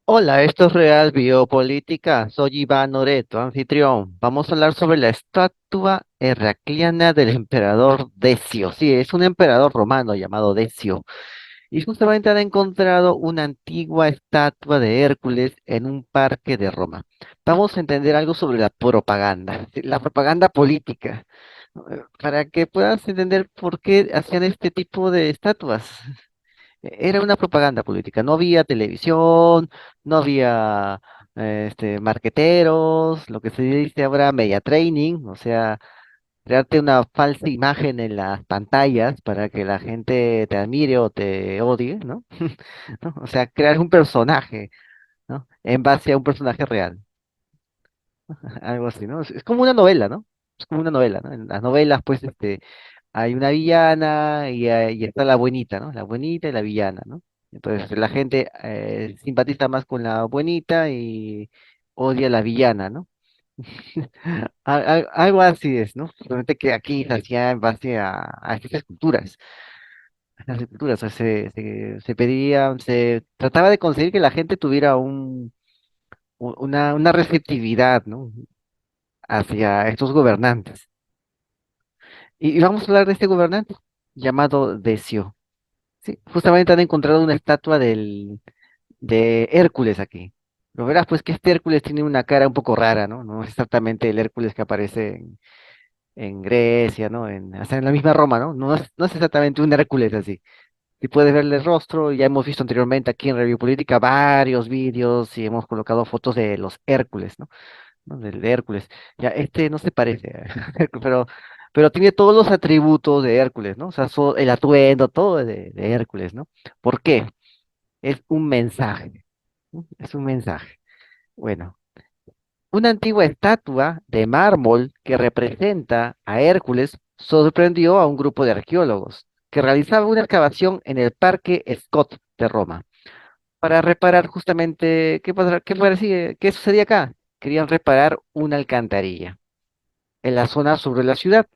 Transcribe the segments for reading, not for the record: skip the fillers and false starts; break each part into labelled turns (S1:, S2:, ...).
S1: Hola, esto es Real Biopolítica. Soy Iván Oreto, anfitrión. Vamos a hablar sobre la estatua heracliana del emperador Decio. Sí, es un emperador romano llamado Decio. Y justamente han encontrado una antigua estatua de Hércules en un parque de Roma. Vamos a entender algo sobre la propaganda, sí, la propaganda política, para que puedas entender por qué hacían este tipo de estatuas. Era una propaganda política, no había televisión, no había marqueteros, lo que se dice ahora media training, o sea, crearte una falsa imagen en las pantallas para que la gente te admire o te odie, ¿no? ¿No? O sea, crear un personaje, ¿no? En base a un personaje real, algo así, ¿no? Es como una novela, ¿no? Es como una novela, ¿no? En las novelas, pues, hay una villana y está la buenita, ¿no? La buenita y la villana, ¿no? Entonces la gente simpatiza más con la buenita y odia a la villana, ¿no? Algo así es, ¿no? Solamente que aquí se hacía en base a estas esculturas. A las esculturas, o sea, se pedía, se trataba de conseguir que la gente tuviera una receptividad, ¿no? Hacia estos gobernantes. Y vamos a hablar de este gobernante llamado Decio. Sí, justamente han encontrado una estatua de Hércules aquí. Lo verás, pues que este Hércules tiene una cara un poco rara, ¿no? No es exactamente el Hércules que aparece en Grecia, ¿no? Hasta en la misma Roma, ¿no? No es exactamente un Hércules así. Si puedes verle el rostro, ya hemos visto anteriormente aquí en Review Política varios vídeos y hemos colocado fotos de los Hércules, ¿no? ¿No? Del de Hércules. Ya, este no se parece a Hércules, pero tiene todos los atributos de Hércules, ¿no? O sea, el atuendo, todo de Hércules, ¿no? ¿Por qué? Es un mensaje. ¿No? Es un mensaje. Bueno, una antigua estatua de mármol que representa a Hércules sorprendió a un grupo de arqueólogos que realizaban una excavación en el Parque Scott de Roma para reparar justamente qué sucedía acá. Querían reparar una alcantarilla en la zona sobre la ciudad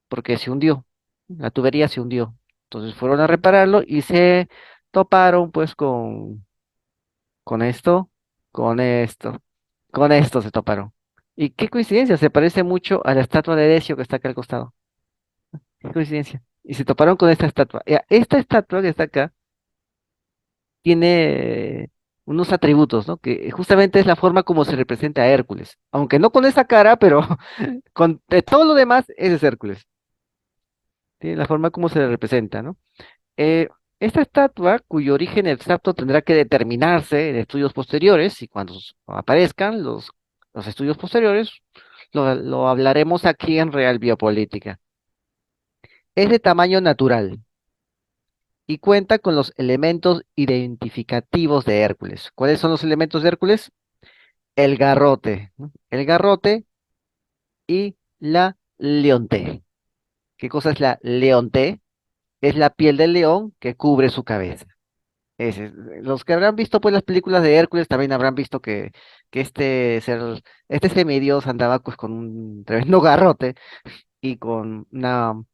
S1: porque se hundió, la tubería se hundió. Entonces fueron a repararlo y se toparon pues con esto, con esto, con esto se toparon. Y qué coincidencia, se parece mucho a la estatua de Decio que está acá al costado. Qué coincidencia. Y se toparon con esta estatua. Esta estatua que está acá tiene unos atributos, ¿no? Que justamente es la forma como se representa a Hércules. Aunque no con esa cara, pero con todo lo demás, ese es Hércules. Tiene la forma como se le representa, ¿no? Eh, esta estatua, cuyo origen exacto tendrá que determinarse en estudios posteriores, y cuando aparezcan los estudios posteriores, lo hablaremos aquí en Real Biopolítica. Es de tamaño natural y cuenta con los elementos identificativos de Hércules. ¿Cuáles son los elementos de Hércules? El garrote, ¿no? El garrote y la leonte. ¿Qué cosa es la leonte? Es la piel del león que cubre su cabeza. Los que habrán visto pues las películas de Hércules también habrán visto que este semidios andaba pues con un tremendo garrote y con una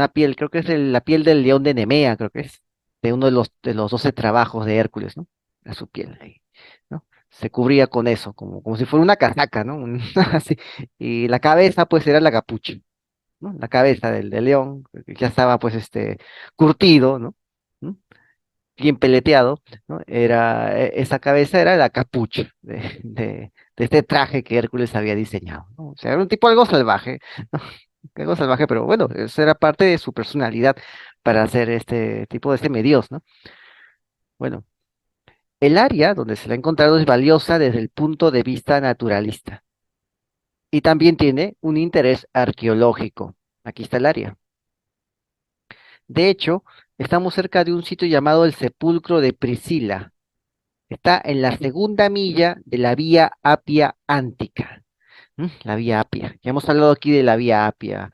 S1: piel, creo que es la piel del león de Nemea, creo que es, de uno de los 12 trabajos de Hércules, ¿no? A su piel ahí, ¿no? Se cubría con eso, como si fuera una casaca, ¿no? Así. Y la cabeza pues era la capucha, ¿no? La cabeza del león, que ya estaba pues curtido, ¿no? ¿Mm? Bien peleteado, ¿no? Esa cabeza era la capucha de este traje que Hércules había diseñado, ¿no? O sea, era un tipo algo salvaje, ¿no? Algo salvaje, pero bueno, eso era parte de su personalidad para hacer este tipo de semidios, ¿no? Bueno, el área donde se la ha encontrado es valiosa desde el punto de vista naturalista y también tiene un interés arqueológico. Aquí está el área. De hecho, estamos cerca de un sitio llamado el Sepulcro de Priscila. Está en la segunda milla de la Vía Apia Antica. La Vía Apia. Ya hemos hablado aquí de la Vía Apia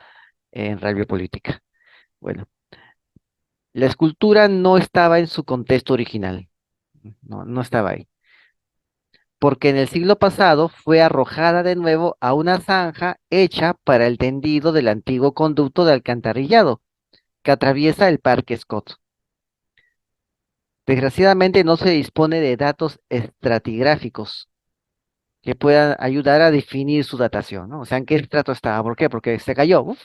S1: en Radio Política. Bueno, la escultura no estaba en su contexto original. No estaba ahí. Porque en el siglo pasado fue arrojada de nuevo a una zanja hecha para el tendido del antiguo conducto de alcantarillado que atraviesa el Parque Scott. Desgraciadamente no se dispone de datos estratigráficos que puedan ayudar a definir su datación, ¿no? O sea, ¿en qué estrato estaba? ¿Por qué? Porque se cayó, uf,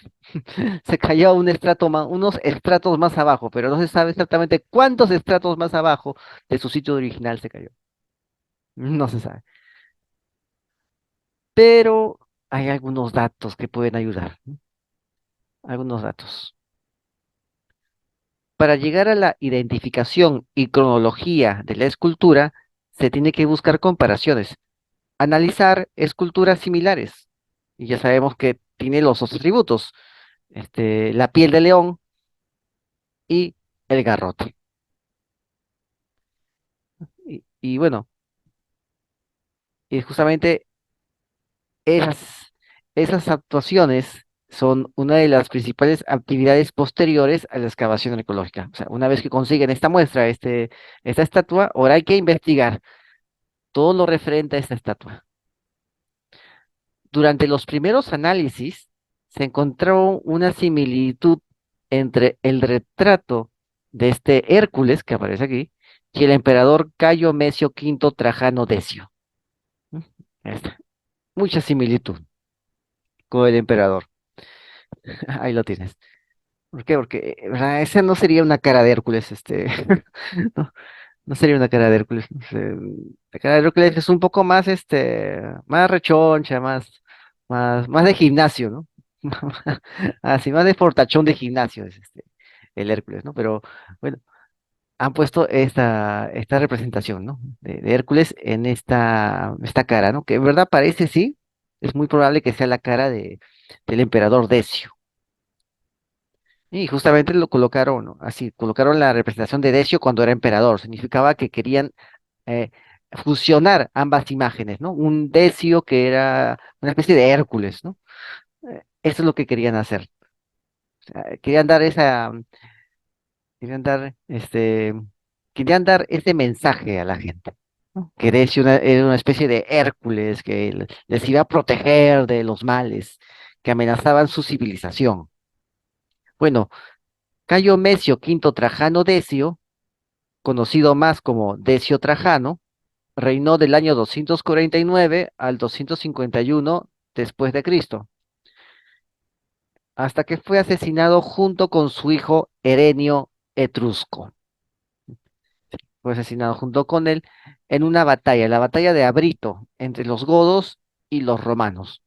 S1: se cayó un estrato unos estratos más abajo, pero no se sabe exactamente cuántos estratos más abajo de su sitio original se cayó. No se sabe. Pero hay algunos datos que pueden ayudar, ¿no? Algunos datos. Para llegar a la identificación y cronología de la escultura, se tiene que buscar comparaciones, analizar esculturas similares. Y ya sabemos que tiene los atributos, la piel de león y el garrote. Y bueno, y justamente esas, esas actuaciones son una de las principales actividades posteriores a la excavación arqueológica. O sea, una vez que consiguen esta muestra, esta estatua, ahora hay que investigar todo lo referente a esta estatua. Durante los primeros análisis se encontró una similitud entre el retrato de este Hércules que aparece aquí y el emperador Cayo Mesio V Trajano Decio. ¿Mm? Ahí está. Mucha similitud con el emperador. Ahí lo tienes. ¿Por qué? Porque ¿verdad? Esa no sería una cara de Hércules, no, no sería una cara de Hércules. La cara de Hércules es un poco más, más rechoncha, más de gimnasio, ¿no? Así, más de fortachón de gimnasio es el Hércules, ¿no? Pero bueno, han puesto esta representación, ¿no? De Hércules en esta cara, ¿no? Que en verdad parece, sí, es muy probable que sea la cara del emperador Decio. Y justamente lo colocaron, ¿no? Así, colocaron la representación de Decio cuando era emperador. Significaba que querían eh, fusionar ambas imágenes, ¿no? Un Decio que era una especie de Hércules, ¿no? Eso es lo que querían hacer. Querían dar querían dar, querían dar ese mensaje a la gente, ¿no? Que Decio era una especie de Hércules que les iba a proteger de los males que amenazaban su civilización. Bueno, Cayo Mesio V Trajano Decio, conocido más como Decio Trajano, reinó del año 249 al 251 después de Cristo, hasta que fue asesinado junto con su hijo Herenio Etrusco. Fue asesinado junto con él en una batalla, la batalla de Abrito, entre los godos y los romanos.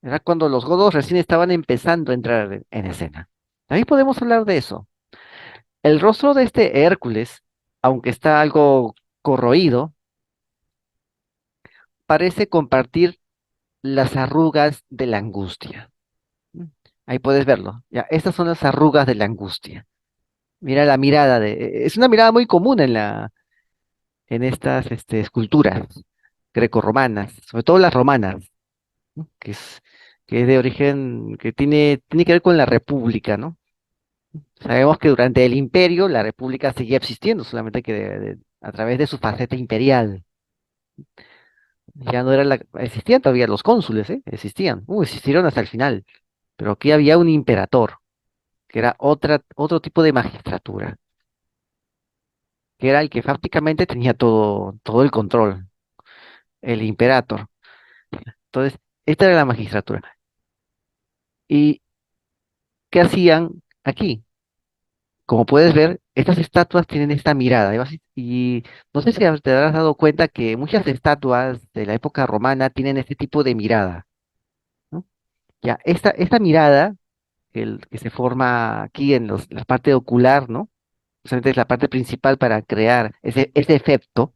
S1: Era cuando los godos recién estaban empezando a entrar en escena. Ahí podemos hablar de eso. El rostro de este Hércules, aunque está algo corroído, parece compartir las arrugas de la angustia. ¿Mm? Ahí puedes verlo. Ya, estas son las arrugas de la angustia. Mira la mirada es una mirada muy común en estas esculturas grecorromanas, sobre todo las romanas, ¿no? Que es de origen, que tiene que ver con la república, ¿no? Sabemos que durante el imperio la república seguía existiendo, solamente que a través de su faceta imperial. Ya no era existían todavía los cónsules, ¿eh? Existían, existieron hasta el final, pero aquí había un imperator, que era otro tipo de magistratura, que era el que prácticamente tenía todo el control, el imperator. Entonces, esta era la magistratura. ¿Y qué hacían aquí? Como puedes ver, estas estatuas tienen esta mirada. Y no sé si te habrás dado cuenta que muchas estatuas de la época romana tienen este tipo de mirada, ¿no? Ya, esta mirada que se forma aquí en la parte ocular, ¿no? Justamente es la parte principal para crear ese efecto,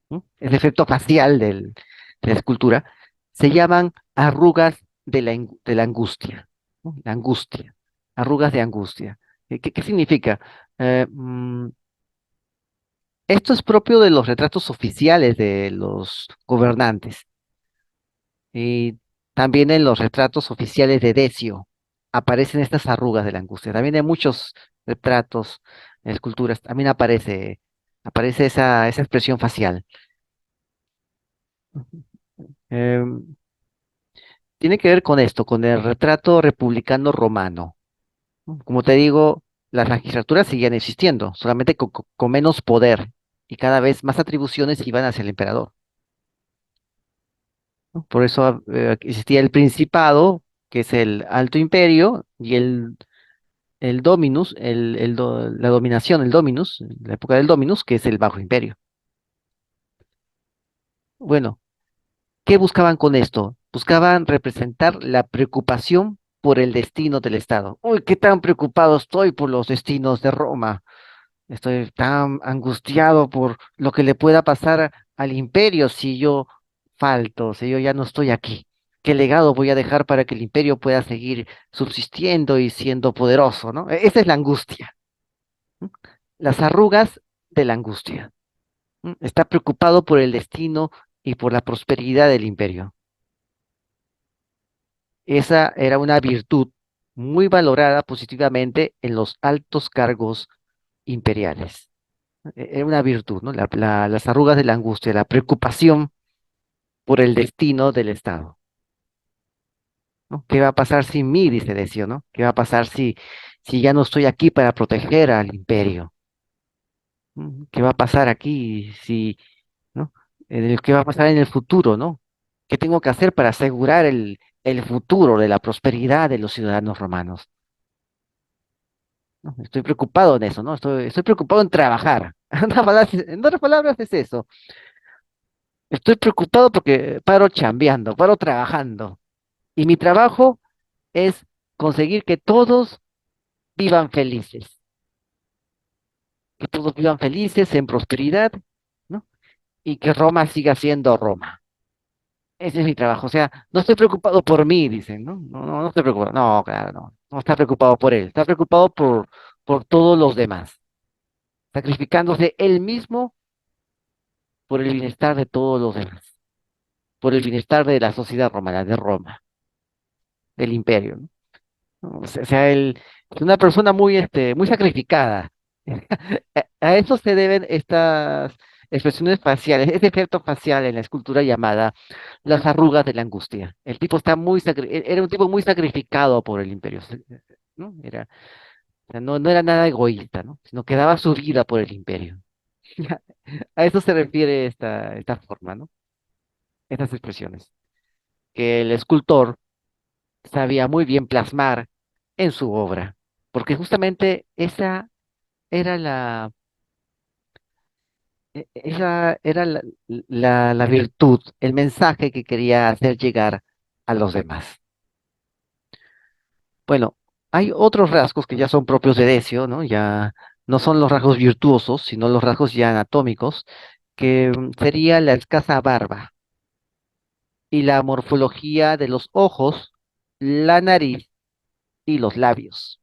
S1: ¿no? Ese efecto facial de la escultura, se llaman arrugas de la angustia, ¿no? La angustia, arrugas de angustia. ¿Qué significa? Esto es propio de los retratos oficiales de los gobernantes y también en los retratos oficiales de Decio aparecen estas arrugas de la angustia. También en muchos retratos, esculturas, también aparece esa expresión facial. Em, Tiene que ver con esto, con el retrato republicano romano, ¿no? Como te digo, las magistraturas seguían existiendo, solamente con menos poder. y cada vez más atribuciones iban hacia el emperador, ¿no? Por eso existía el principado, que es el alto imperio, y el dominus, la dominación, el dominus, la época del dominus, que es el bajo imperio. Bueno, ¿qué buscaban con esto? Buscaban representar la preocupación por el destino del Estado. Uy, qué tan preocupado estoy por los destinos de Roma. Estoy tan angustiado por lo que le pueda pasar al imperio si yo falto, si yo ya no estoy aquí. ¿Qué legado voy a dejar para que el imperio pueda seguir subsistiendo y siendo poderoso, ¿no? Esa es la angustia. ¿M? Las arrugas de la angustia. Está preocupado por el destino y por la prosperidad del imperio. Esa era una virtud muy valorada positivamente en los altos cargos imperiales. Era una virtud, ¿no? Las arrugas de la angustia, la preocupación por el destino del Estado, ¿no? ¿Qué va a pasar sin mí? Dice Decio, ¿no? ¿Qué va a pasar si ya no estoy aquí para proteger al imperio? ¿Qué va a pasar aquí si, ¿no? ¿Qué va a pasar en el futuro, ¿no? ¿Qué tengo que hacer para asegurar el futuro de la prosperidad de los ciudadanos romanos? ¿No? Estoy preocupado en eso, ¿no? Estoy preocupado en trabajar. En otras palabras es eso. Estoy preocupado porque paro chambeando, paro trabajando. Y mi trabajo es conseguir que todos vivan felices, que todos vivan felices en prosperidad, ¿no? Y que Roma siga siendo Roma. Ese es mi trabajo. O sea, no estoy preocupado por mí, dicen, ¿no? No estoy preocupado. No, claro, no. No está preocupado por él. Está preocupado por todos los demás, sacrificándose él mismo por el bienestar de todos los demás, por el bienestar de la sociedad romana, de Roma, del imperio, ¿no? O sea, él es una persona muy sacrificada. A eso se deben estas expresiones faciales, ese efecto facial en la escultura llamada las arrugas de la angustia. El tipo era un tipo muy sacrificado por el imperio, ¿no? O sea, no era nada egoísta, ¿no? Sino que daba su vida por el imperio. A eso se refiere esta forma, ¿no? Estas expresiones. Que el escultor sabía muy bien plasmar en su obra, porque justamente esa era esa era la virtud, el mensaje que quería hacer llegar a los demás. Bueno, hay otros rasgos que ya son propios de Decio, ¿no? Ya no son los rasgos virtuosos, sino los rasgos ya anatómicos, que sería la escasa barba y la morfología de los ojos, la nariz y los labios.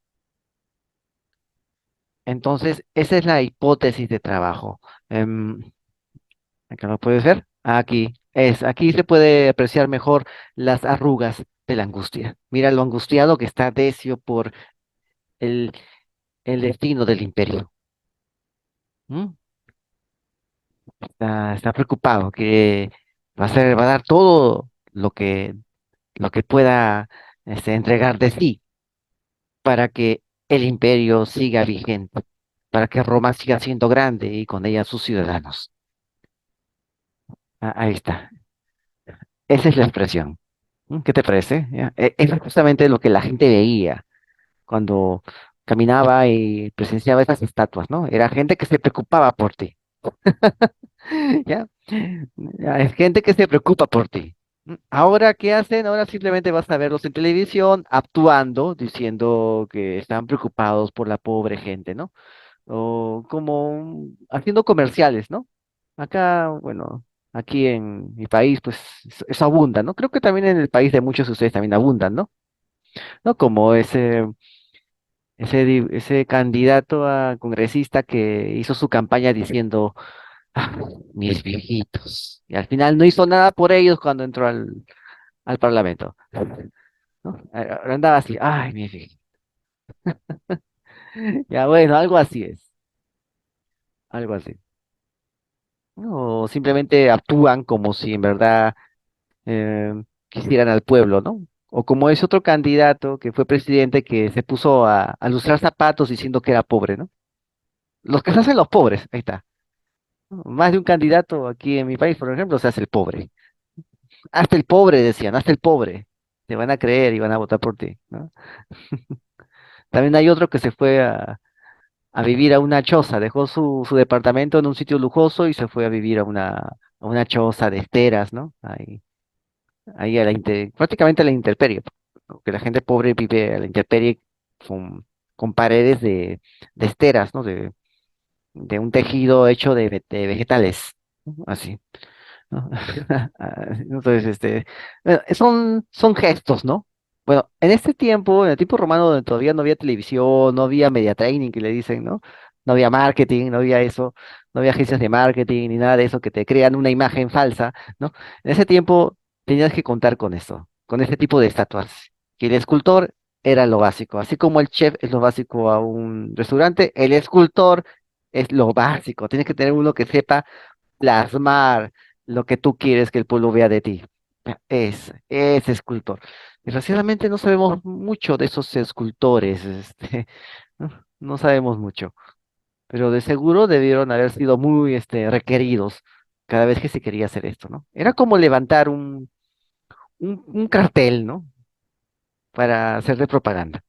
S1: Entonces, esa es la hipótesis de trabajo. Acá lo puedes ver. Aquí se puede apreciar mejor las arrugas de la angustia. Mira lo angustiado que está Decio por el, el destino del imperio. ¿Mm? Está preocupado que va a dar todo lo que pueda entregar de sí para que el imperio siga vigente, para que Roma siga siendo grande y con ella sus ciudadanos. Ahí está. Esa es la expresión. ¿Qué te parece? ¿Ya? Es justamente lo que la gente veía cuando caminaba y presenciaba esas estatuas, ¿no? Era gente que se preocupaba por ti, ¿ya? Ya, es gente que se preocupa por ti. Ahora, ¿qué hacen? Ahora simplemente vas a verlos en televisión actuando, diciendo que están preocupados por la pobre gente, ¿no? O como haciendo comerciales, ¿no? Acá, bueno, aquí en mi país, pues eso abunda, ¿no? Creo que también en el país de muchos de ustedes también abundan, ¿no? ¿No? Como ese candidato a congresista que hizo su campaña diciendo, "Ah, mis viejitos". Y al final no hizo nada por ellos cuando entró al Parlamento, ¿no? Andaba así, ay, mis viejitos. Ya bueno, algo así es, algo así. ¿No? O simplemente actúan como si en verdad quisieran al pueblo, ¿no? O como ese otro candidato que fue presidente que se puso a lustrar zapatos diciendo que era pobre, ¿no? Los que se hacen los pobres, ahí está. ¿no? Más de un candidato aquí en mi país, por ejemplo, se hace el pobre. Hasta el pobre, decían, hasta el pobre. Te van a creer y van a votar por ti, ¿no? También hay otro que se fue a vivir a una choza, dejó su departamento en un sitio lujoso y se fue a vivir a una choza de esteras, ¿no? Ahí prácticamente a la intemperie, ¿no? Que la gente pobre vive a la intemperie con paredes de esteras, ¿no? De un tejido hecho de vegetales, ¿no? Así. ¿No? Entonces, bueno, son gestos, ¿no? Bueno, en este tiempo, en el tiempo romano, donde todavía no había televisión, no había media training, que le dicen, ¿no? No había marketing, no había eso, no había agencias de marketing, ni nada de eso que te crean una imagen falsa, ¿no? En ese tiempo tenías que contar con eso, con ese tipo de estatuas. Que el escultor era lo básico, así como el chef es lo básico a un restaurante, el escultor es lo básico. Tienes que tener uno que sepa plasmar lo que tú quieres que el pueblo vea de ti. Es escultor. Desgraciadamente no sabemos mucho de esos escultores, no sabemos mucho, pero de seguro debieron haber sido muy, requeridos cada vez que se quería hacer esto, ¿no? Era como levantar un cartel, ¿no? Para hacer de propaganda.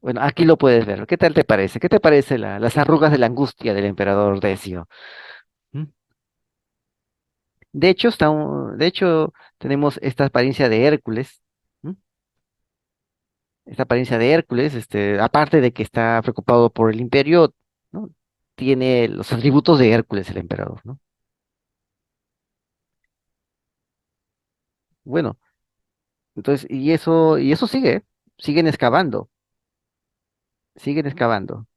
S1: Bueno, aquí lo puedes ver. ¿Qué tal te parece? ¿Qué te parece las arrugas de la angustia del emperador Decio? ¿Mm? De hecho, tenemos esta apariencia de Hércules, ¿m? Esta apariencia de Hércules, aparte de que está preocupado por el imperio, ¿no? Tiene los atributos de Hércules el emperador, ¿no? Bueno, entonces, y eso sigue, siguen excavando, siguen excavando.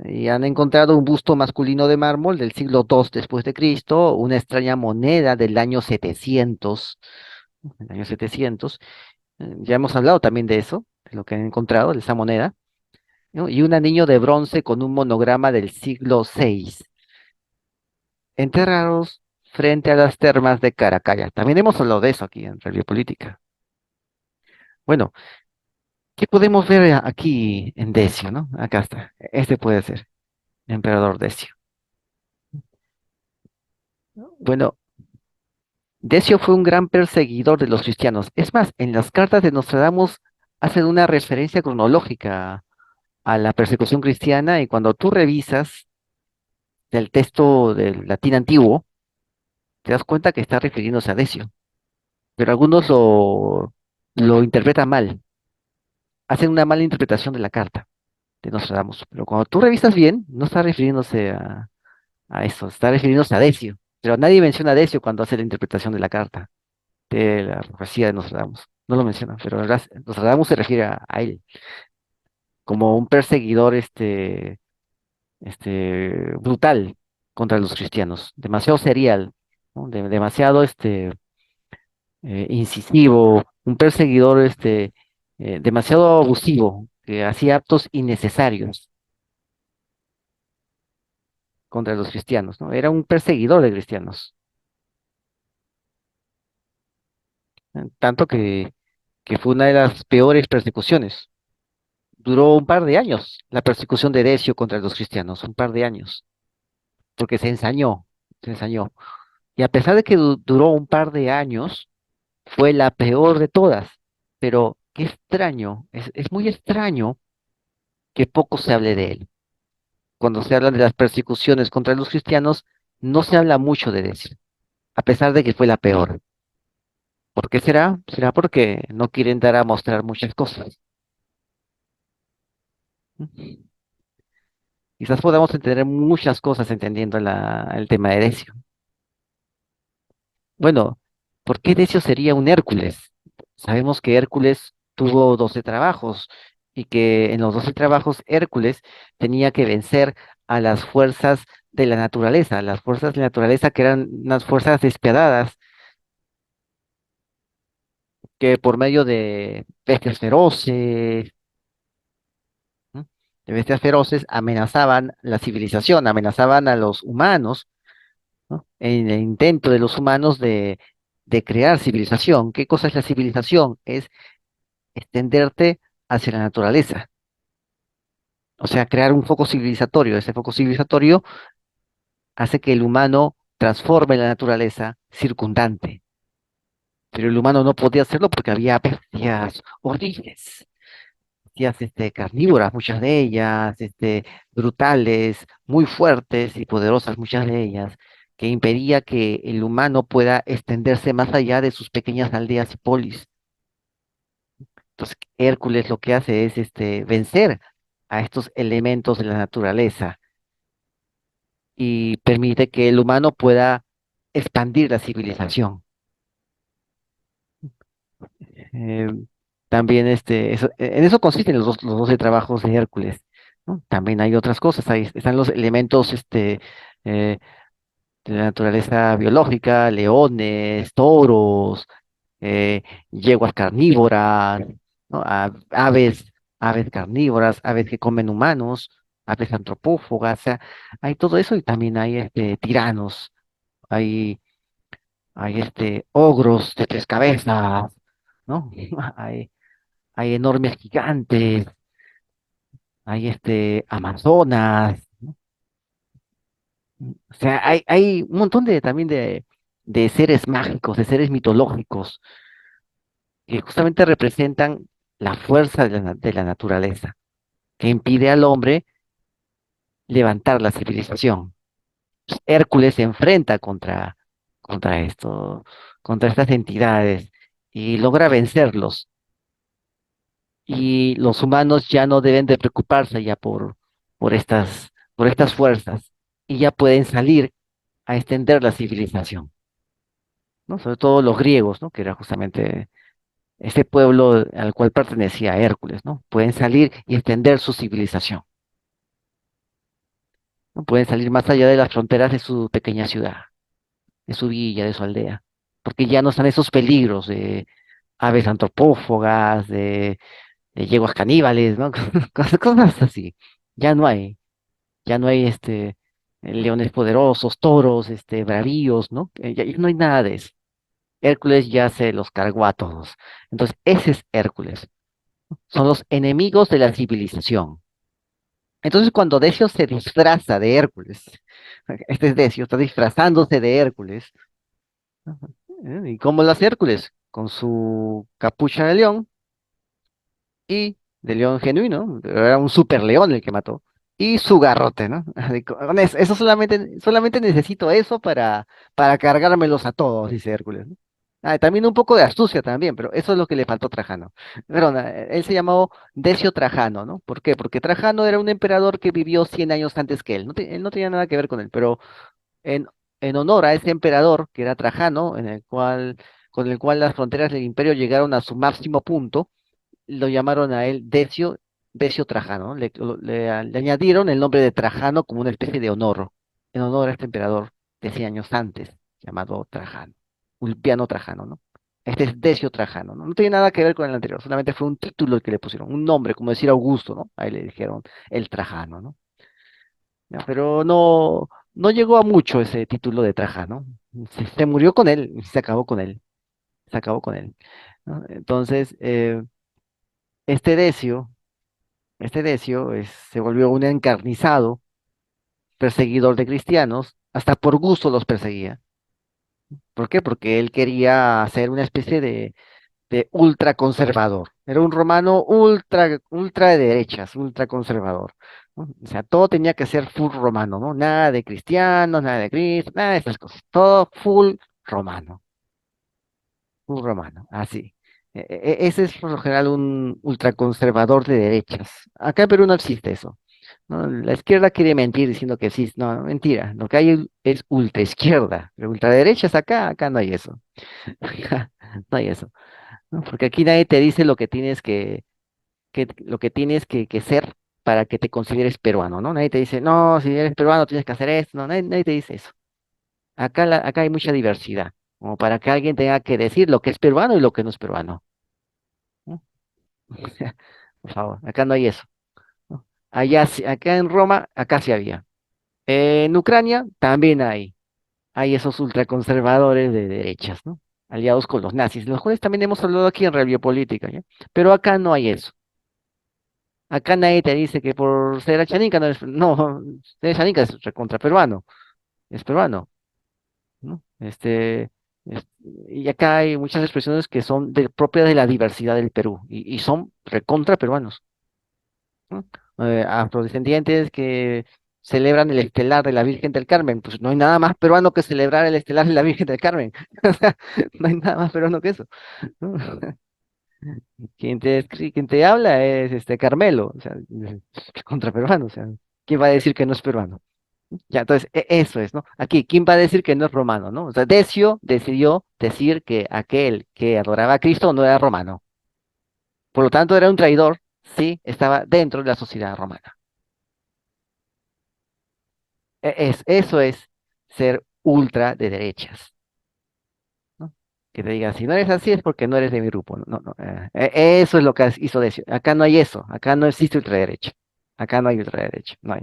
S1: Y han encontrado un busto masculino de mármol del siglo II después de Cristo, una extraña moneda del año 700, el año 700. Ya hemos hablado también de eso, de lo que han encontrado, de esa moneda, ¿no? Y un anillo de bronce con un monograma del siglo VI, enterrados frente a las termas de Caracalla. También hemos hablado de eso aquí en Radio Política. Bueno, ¿qué podemos ver aquí en Decio, ¿no? Acá está. Este puede ser, Emperador Decio. Bueno, Decio fue un gran perseguidor de los cristianos. Es más, en las cartas de Nostradamus hacen una referencia cronológica a la persecución cristiana y cuando tú revisas del texto del latín antiguo, te das cuenta que está refiriéndose a Decio, pero algunos lo interpretan mal, hacen una mala interpretación de la carta de Nostradamus, pero cuando tú revisas bien, no está refiriéndose a eso, está refiriéndose a Decio, pero nadie menciona a Decio cuando hace la interpretación de la carta, de la profecía de Nostradamus, no lo menciona, pero en realidad Nostradamus se refiere a él como un perseguidor brutal contra los cristianos, demasiado serial, ¿no? Demasiado incisivo, un perseguidor demasiado abusivo, que hacía actos innecesarios contra los cristianos, ¿no? Era un perseguidor de cristianos, tanto que fue una de las peores persecuciones. Duró un par de años la persecución de Decio contra los cristianos, un par de años, porque se ensañó. Y a pesar de que duró un par de años, fue la peor de todas. Pero qué extraño, es muy extraño que poco se hable de él. Cuando se habla de las persecuciones contra los cristianos, no se habla mucho de eso, a pesar de que fue la peor. ¿Por qué será? Será porque no quieren dar a mostrar muchas cosas. ¿Mm? Quizás podamos entender muchas cosas entendiendo el tema de Decio. Bueno, ¿por qué Decio sería un Hércules? Sabemos que Hércules tuvo 12 trabajos y que en los 12 trabajos Hércules tenía que vencer a las fuerzas de la naturaleza, las fuerzas de la naturaleza que eran unas fuerzas despiadadas que por medio de bestias feroces, ¿no? De bestias feroces amenazaban la civilización, amenazaban a los humanos, ¿no? En el intento de los humanos de crear civilización. ¿Qué cosa es la civilización? Es extenderte hacia la naturaleza, o sea, crear un foco civilizatorio. Ese foco civilizatorio hace que el humano transforme la naturaleza circundante. Pero el humano no podía hacerlo porque había bestias horribles, bestias carnívoras, muchas de ellas, brutales, muy fuertes y poderosas, muchas de ellas, que impedía que el humano pueda extenderse más allá de sus pequeñas aldeas y polis. Entonces, Hércules lo que hace es vencer a estos elementos de la naturaleza y permite que el humano pueda expandir la civilización. Eh, También en eso consisten los 12 trabajos de Hércules, ¿no? También hay otras cosas, ahí están los elementos eh, de la naturaleza biológica, leones, toros, eh, yeguas carnívoras, ¿no? Aves carnívoras, aves que comen humanos, aves antropófagas, o sea, hay todo eso y también hay tiranos, hay, hay ogros de 3 cabezas, ¿no? Hay, hay enormes gigantes, hay amazonas, ¿no? O sea, hay un montón también de seres mágicos, de seres mitológicos, que justamente representan la fuerza de la naturaleza, que impide al hombre levantar la civilización. Hércules se enfrenta contra esto, contra estas entidades y logra vencerlos. Y los humanos ya no deben de preocuparse ya por estas fuerzas y ya pueden salir a extender la civilización, ¿no? Sobre todo los griegos, ¿no? Que era justamente ese pueblo al cual pertenecía Hércules, ¿no? Pueden salir y extender su civilización, ¿no? Pueden salir más allá de las fronteras de su pequeña ciudad, de su villa, de su aldea, porque ya no están esos peligros de aves antropófagas, de yeguas caníbales, ¿no? Cosas así. Ya no hay, ya no hay leones poderosos, toros, bravíos, ¿no? Ya no hay nada de eso. Hércules ya se los cargó a todos. Entonces, ese es Hércules. Son los enemigos de la civilización. Entonces, cuando Decio se disfraza de Hércules, este es Decio, está disfrazándose de Hércules. ¿Y cómo lo hace Hércules? Con su capucha de león y de león genuino, era un super león el que mató, y su garrote, ¿no? Con eso solamente necesito eso para cargármelos a todos, dice Hércules, ¿no? También un poco de astucia también, pero eso es lo que le faltó a Trajano. Perdón, él se llamó Decio Trajano, ¿no? ¿Por qué? Porque Trajano era un emperador que vivió 100 años antes que él. Él no tenía nada que ver con él, pero en, en honor a ese emperador, que era Trajano, con el cual las fronteras del imperio llegaron a su máximo punto, lo llamaron a él Decio Trajano, ¿no? Le añadieron el nombre de Trajano como una especie de honor, en honor a este emperador de 100 años antes, llamado Trajano, Ulpiano Trajano, ¿no? Este es Decio Trajano, ¿no? No tiene nada que ver con el anterior, solamente fue un título el que le pusieron, un nombre, como decir Augusto, ¿no? Ahí le dijeron el Trajano, ¿no? Ya, pero no llegó a mucho ese título de Trajano, se murió con él, se acabó con él, se acabó con él, ¿no? Entonces, este Decio se volvió un encarnizado perseguidor de cristianos, hasta por gusto los perseguía. ¿Por qué? Porque él quería ser una especie de ultraconservador. Era un romano ultra de derechas, ultraconservador, ¿no? O sea, todo tenía que ser full romano, ¿no? Nada de cristianos, nada de Cristo, nada de esas cosas. Todo romano, full romano, así. Ese es por lo general un ultraconservador de derechas. Acá en Perú no existe eso. ¿No? La izquierda quiere mentir diciendo que sí, no, mentira. Lo que hay es ultra izquierda, pero ultraderecha es acá, acá no hay eso. No hay eso, ¿no? Porque aquí nadie te dice lo que tienes lo que tienes que ser para que te consideres peruano, ¿no? Nadie te dice, no, si eres peruano tienes que hacer esto, no, nadie te dice eso. Acá hay mucha diversidad, como para que alguien tenga que decir lo que es peruano y lo que no es peruano, ¿no? Por favor, acá no hay eso, ¿no? Allá, acá en Roma, acá sí había. En Ucrania también hay esos ultraconservadores de derechas, ¿no? Aliados con los nazis, los cuales también hemos hablado aquí en Review Política, ¿ya? Pero acá no hay eso. Acá nadie te dice que por ser achaninca no ser achaninca es recontra peruano. es peruano, ¿no? Es- y acá hay muchas expresiones que son propias de la diversidad del Perú y son recontra peruanos, ¿no? Afrodescendientes que celebran el estelar de la Virgen del Carmen, pues no hay nada más peruano que celebrar el estelar de la Virgen del Carmen, o sea, no hay nada más peruano que eso, ¿no? Quien te habla es este Carmelo, o sea, contra peruano, o sea, ¿quién va a decir que no es peruano? Ya, entonces, eso es, ¿no? Aquí, ¿quién va a decir que no es romano, ¿no? O sea, Decio decidió decir que aquel que adoraba a Cristo no era romano. Por lo tanto, era un traidor, sí, estaba dentro de la sociedad romana. Eso es ser ultra de derechas, ¿no? Que te digan, si no eres así es porque no eres de mi grupo. No, no, no, eso es lo que hizo Decio. Acá no hay eso, acá no existe ultraderecha. Acá no hay ultraderecha, no hay.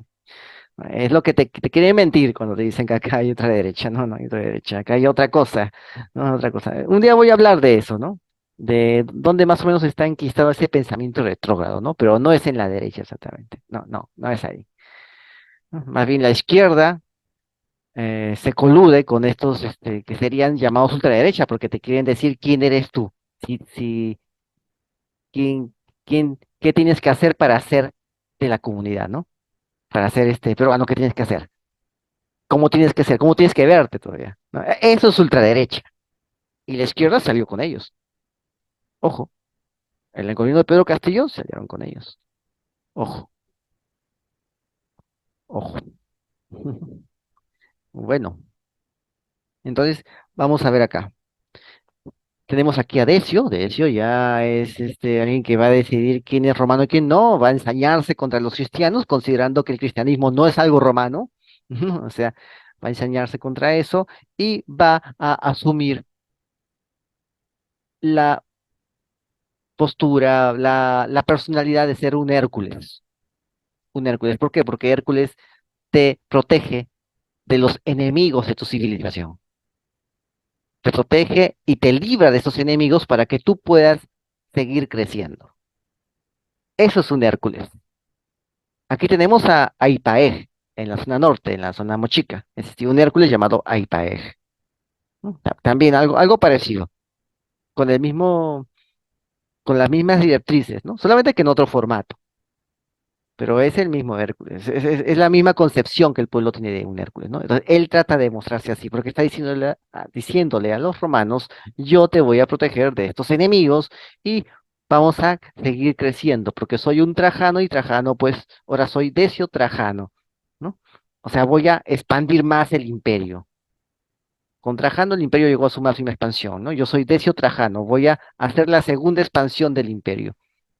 S1: Es lo que te quieren mentir cuando te dicen que acá hay otra derecha. No, no hay otra derecha. Acá hay otra cosa. No, otra cosa. Un día voy a hablar de eso, ¿no? De dónde más o menos está enquistado ese pensamiento retrógrado, ¿no? Pero no es en la derecha exactamente. No, no, no es ahí, ¿no? Más bien la izquierda se colude con estos que serían llamados ultraderecha, porque te quieren decir quién eres tú. Si, qué tienes que hacer para ser de la comunidad, ¿no? Para ser peruano, ¿qué tienes que hacer? ¿Cómo tienes que ser? ¿Cómo tienes que verte todavía? ¿No? Eso es ultraderecha. Y la izquierda salió con ellos. Ojo, en el gobierno de Pedro Castillo salieron con ellos. Ojo, ojo. Bueno, entonces vamos a ver acá. Tenemos aquí a Decio. Decio ya es alguien que va a decidir quién es romano y quién no. Va a ensañarse contra los cristianos, considerando que el cristianismo no es algo romano. O sea, va a ensañarse contra eso y va a asumir la postura, la personalidad de ser un Hércules. Un Hércules. ¿Por qué? Porque Hércules te protege de los enemigos de tu civilización. Te protege y te libra de esos enemigos para que tú puedas seguir creciendo. Eso es un Hércules. Aquí tenemos a Aipaej en la zona norte, en la zona mochica. Existía un Hércules llamado Aipaej, ¿no? También algo parecido, con el mismo, con las mismas directrices, ¿no? Solamente que en otro formato. Pero es el mismo Hércules, es la misma concepción que el pueblo tiene de un Hércules, ¿no? Entonces, él trata de mostrarse así, porque está diciéndole a los romanos, yo te voy a proteger de estos enemigos y vamos a seguir creciendo, porque soy un Trajano y Trajano, pues, ahora soy Decio Trajano, ¿no? O sea, voy a expandir más el imperio. Con Trajano el imperio llegó a su máxima expansión, ¿no? Yo soy Decio Trajano, voy a hacer la segunda expansión del imperio.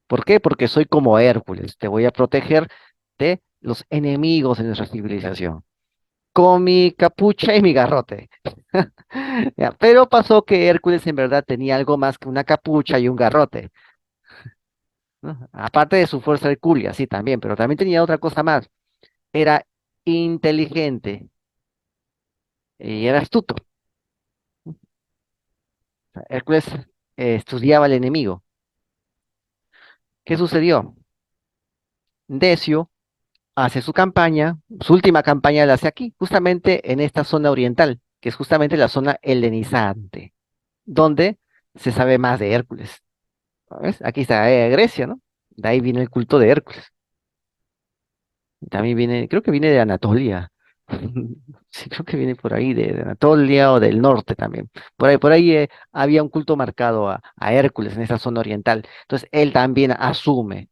S1: ¿Por qué? Porque soy como Hércules, te voy a proteger de los enemigos de nuestra civilización, con mi capucha y mi garrote. Ya, pero pasó que Hércules en verdad tenía algo más que una capucha y un garrote, ¿no? Aparte de su fuerza hercúlea, sí, también, pero también tenía otra cosa más. Era inteligente y era astuto. Hércules estudiaba al enemigo. ¿Qué sucedió? Decio hace su campaña, su última campaña la hace aquí, justamente en esta zona oriental, que es justamente la zona helenizante, donde se sabe más de Hércules. ¿Ves? Aquí está Grecia, ¿no? De ahí viene el culto de Hércules. También viene, creo que viene de Anatolia. Sí, creo que viene por ahí, de Anatolia o del norte también. Por ahí había un culto marcado a Hércules en esa zona oriental. Entonces, él también asume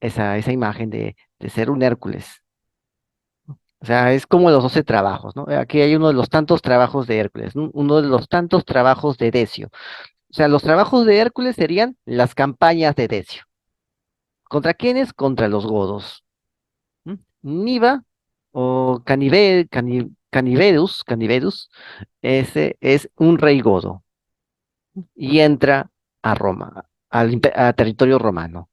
S1: esa imagen de ser un Hércules. O sea, es como los 12 trabajos, ¿no? Aquí hay uno de los tantos trabajos de Hércules, ¿no? Uno de los tantos trabajos de Decio. O sea, los trabajos de Hércules serían las campañas de Decio. ¿Contra quiénes? Contra los godos. ¿M? Niva o Canivedus, ese es un rey godo y entra a Roma, a territorio romano.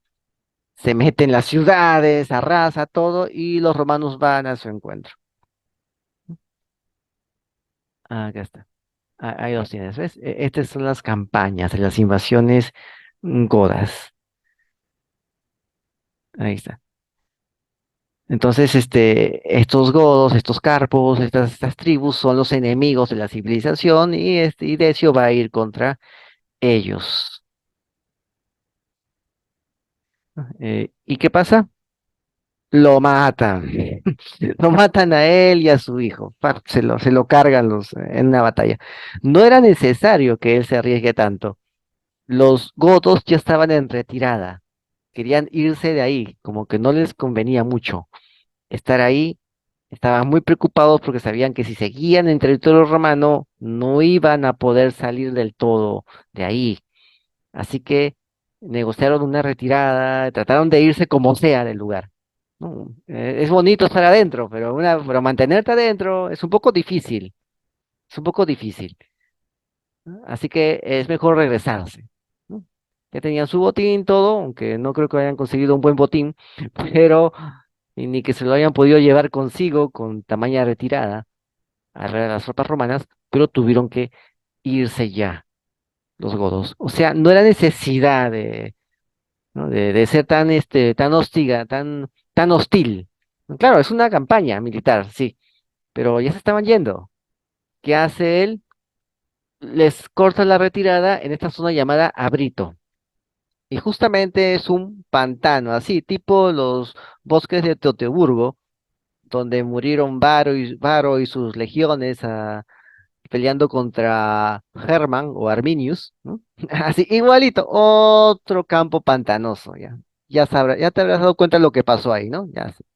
S1: Se mete en las ciudades, arrasa todo y los romanos van a su encuentro. Acá está. Ahí los tienes, ¿ves? Estas son las campañas de las invasiones godas. Ahí está. Entonces, estos godos, estos carpos, estas tribus son los enemigos de la civilización y Decio va a ir contra ellos. ¿Y qué pasa? Lo matan. Lo matan a él y a su hijo. Se lo cargan en una batalla. No era necesario que él se arriesgue tanto. Los godos ya estaban en retirada. Querían irse de ahí, como que no les convenía mucho estar ahí. Estaban muy preocupados porque sabían que si seguían en territorio romano no iban a poder salir del todo de ahí. Así que negociaron una retirada, trataron de irse como sea del lugar. ¿No? Es bonito estar adentro, pero mantenerte adentro es un poco difícil, es un poco difícil. ¿No? Así que es mejor regresarse. ¿No? Ya tenían su botín, todo, aunque no creo que hayan conseguido un buen botín, pero y ni que se lo hayan podido llevar consigo con tamaña retirada a las tropas romanas, pero tuvieron que irse ya los godos. O sea, no era necesidad ¿no? de ser tan hostiga, tan hostil. Claro, es una campaña militar, sí, pero ya se estaban yendo. ¿Qué hace él? Les corta la retirada en esta zona llamada Abrito. Y justamente es un pantano, así, tipo los bosques de Teutoburgo, donde murieron Varo y sus legiones peleando contra Herman o Arminius, ¿no? Así, igualito, otro campo pantanoso, ya. Ya te habrás dado cuenta de lo que pasó ahí, ¿no?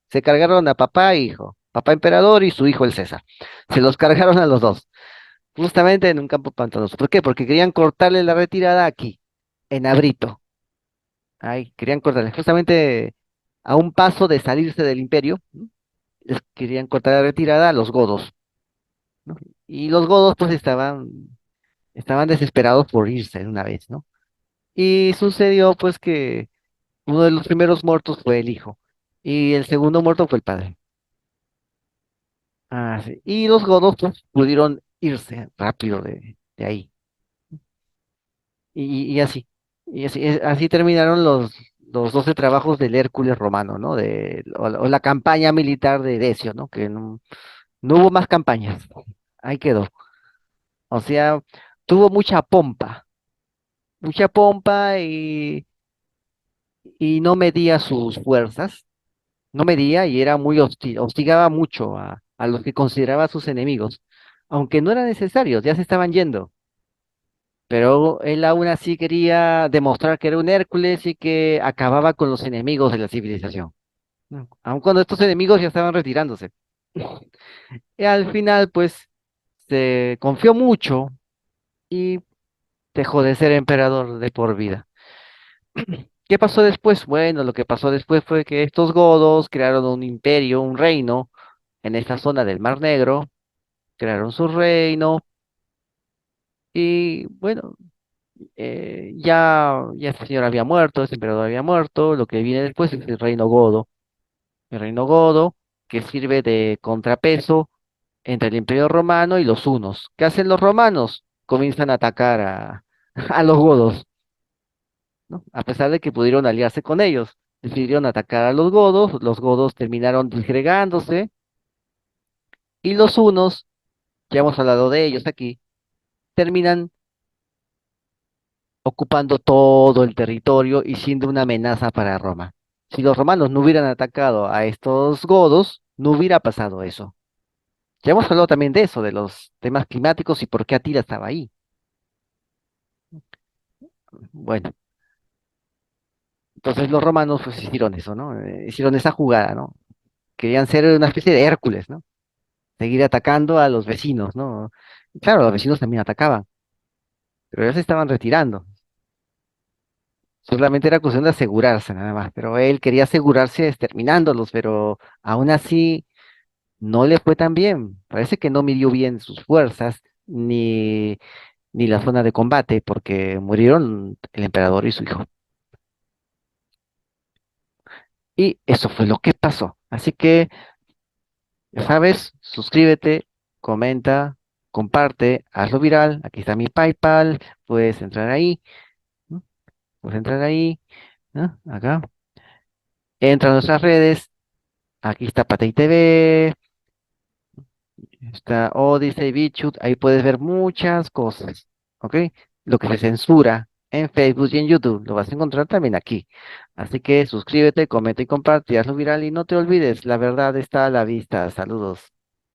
S1: Se cargaron a papá e hijo, papá emperador y su hijo el César. Se los cargaron a los dos, justamente en un campo pantanoso. ¿Por qué? Porque querían cortarle la retirada aquí, en Abrito. Ahí, querían cortarle, justamente a un paso de salirse del imperio, ¿no? Les querían cortar la retirada a los godos, ¿no? Y los godos pues estaban desesperados por irse de una vez, ¿no? Y sucedió pues que uno de los primeros muertos fue el hijo y el segundo muerto fue el padre. Ah, sí. Y los godos pues, pudieron irse rápido de ahí. Y así. Así terminaron los 12 trabajos del Hércules romano, ¿no? O la campaña militar de Decio, ¿no? Que no hubo más campañas. Ahí quedó. O sea, tuvo mucha pompa y no medía sus fuerzas, no medía y era muy hostil, hostigaba mucho a los que consideraba sus enemigos, aunque no era necesario, ya se estaban yendo, pero él aún así quería demostrar que era un Hércules y que acababa con los enemigos de la civilización, ¿no? Aun cuando estos enemigos ya estaban retirándose. Y al final, pues, se confió mucho y dejó de ser emperador de por vida. ¿Qué pasó después? Bueno, lo que pasó después fue que estos godos crearon un imperio, un reino en esta zona del Mar Negro, crearon su reino y bueno, ya este señor había muerto, este emperador había muerto, lo que viene después es el reino godo que sirve de contrapeso entre el imperio romano y los hunos. ¿Qué hacen los romanos? Comienzan a atacar a los godos, ¿no? A pesar de que pudieron aliarse con ellos. Decidieron atacar a los godos terminaron disgregándose y los hunos, ya hemos hablado de ellos aquí, terminan ocupando todo el territorio y siendo una amenaza para Roma. Si los romanos no hubieran atacado a estos godos, no hubiera pasado eso. Ya hemos hablado también de eso, de los temas climáticos y por qué Atila estaba ahí. Bueno, entonces los romanos pues hicieron eso, ¿no? Hicieron esa jugada, ¿no? Querían ser una especie de Hércules, ¿no? Seguir atacando a los vecinos, ¿no? Y claro, los vecinos también atacaban, pero ya se estaban retirando. Solamente era cuestión de asegurarse nada más, pero él quería asegurarse exterminándolos, pero aún así no le fue tan bien. Parece que no midió bien sus fuerzas ni la zona de combate, porque murieron el emperador y su hijo. Y eso fue lo que pasó. Así que, ya sabes, suscríbete, comenta, comparte, hazlo viral. Aquí está mi PayPal, puedes entrar ahí, ¿no? Puedes entrar ahí, ¿no? Acá. Entra a nuestras redes, Aquí está Patay TV, está Odyssey, BitChute, ahí puedes ver muchas cosas, ¿ok? Lo que se censura en Facebook y en YouTube, lo vas a encontrar también aquí. Así que suscríbete, comenta y comparte, hazlo viral y no te olvides, la verdad está a la vista. Saludos.